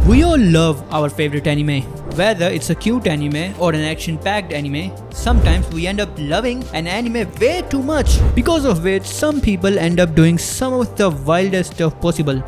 We all love our favorite anime. Whether it's a cute anime or an action-packed anime, sometimes we end up loving an anime way too much, because of which some people end up doing some of the wildest stuff possible.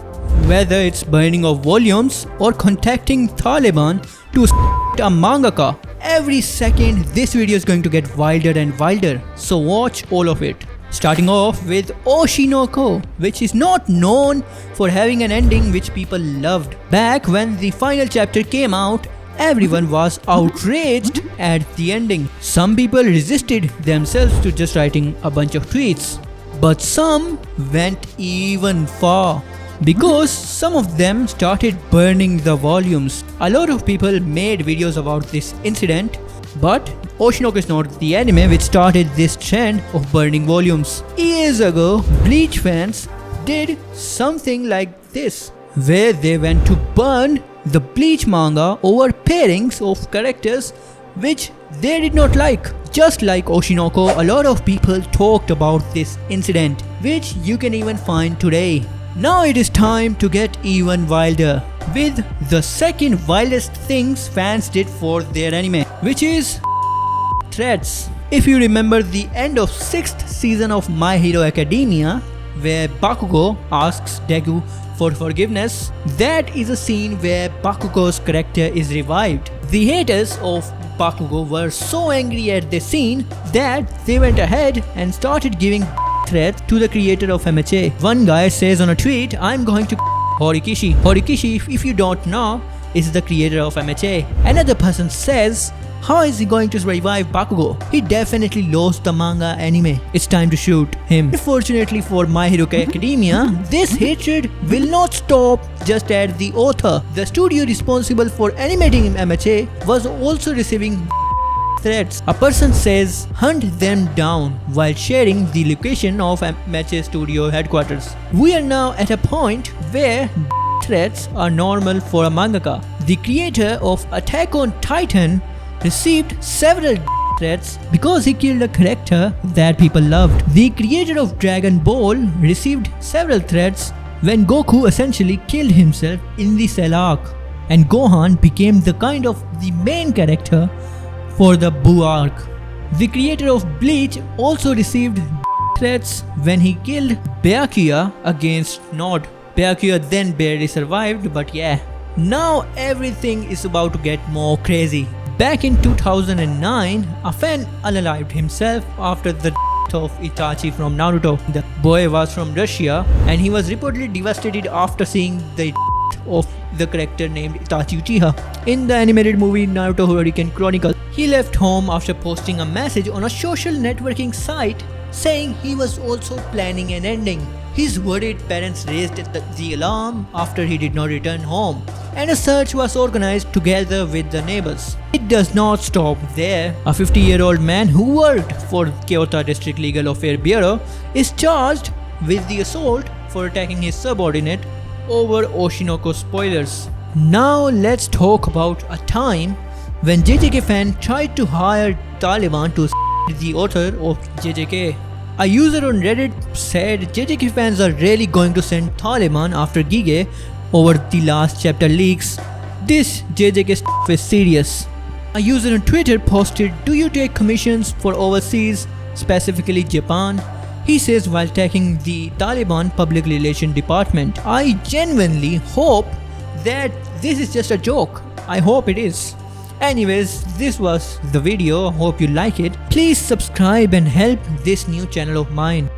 Whether it's burning of volumes or contacting Taliban to a mangaka, every second this video is going to get wilder and wilder, so watch all of it. Starting off with Oshinoko, which is not known for having an ending which people loved. Back when the final chapter came out, everyone was outraged at the ending. Some people resisted themselves to just writing a bunch of tweets. But some went even far, because some of them started burning the volumes. A lot of people made videos about this incident, but Oshinoko is not the anime which started this trend of burning volumes. Years ago, Bleach fans did something like this, where they went to burn the Bleach manga over pairings of characters which they did not like. Just like Oshinoko, a lot of people talked about this incident, which you can even find today. Now it is time to get even wilder with the second wildest things fans did for their anime, which is threats. If you remember the end of 6th season of My Hero Academia, where Bakugo asks Deku for forgiveness, that is a scene where Bakugo's character is revived. The haters of Bakugo were so angry at the scene that they went ahead and started giving threats to the creator of MHA. One guy says on a tweet, "I'm going to Horikoshi." Horikoshi, if you don't know, is the creator of MHA. Another person says, "How is he going to revive Bakugo? He definitely lost the manga anime. It's time to shoot him." Unfortunately for My Hero Academia, this hatred will not stop just at the author. The studio responsible for animating MHA was also receiving threats. A person says, "Hunt them down," while sharing the location of MHA studio headquarters. We are now at a point where threats are normal for a mangaka. The creator of Attack on Titan received several threats because he killed a character that people loved. The creator of Dragon Ball received several threats when Goku essentially killed himself in the Cell arc, and Gohan became the kind of the main character for the Buu arc. The creator of Bleach also received threats when he killed Byakuya against Nod. Byakuya then barely survived, but yeah. Now everything is about to get more crazy. Back in 2009, a fan unalived himself after the death of Itachi from Naruto. The boy was from Russia and he was reportedly devastated after seeing the death of the character named Itachi Uchiha in the animated movie Naruto Hurricane Chronicle. He left home after posting a message on a social networking site saying he was also planning an ending. His worried parents raised the alarm after he did not return home, and a search was organized together with the neighbors. It does not stop there. A 50-year-old man who worked for Kyoto District Legal Affairs Bureau is charged with the assault for attacking his subordinate over Oshinoko spoilers. Now let's talk about a time when JJK fan tried to hire Taliban to the author of JJK. A user on Reddit said JJK fans are really going to send Taliban after Gige over the last chapter leaks. This JJK stuff is serious. A user on Twitter posted, "Do you take commissions for overseas, specifically Japan?" He says while tagging the Taliban public relations department. I genuinely hope that this is just a joke. I hope it is. Anyways, this was the video. Hope you like it. Please subscribe and help this new channel of mine.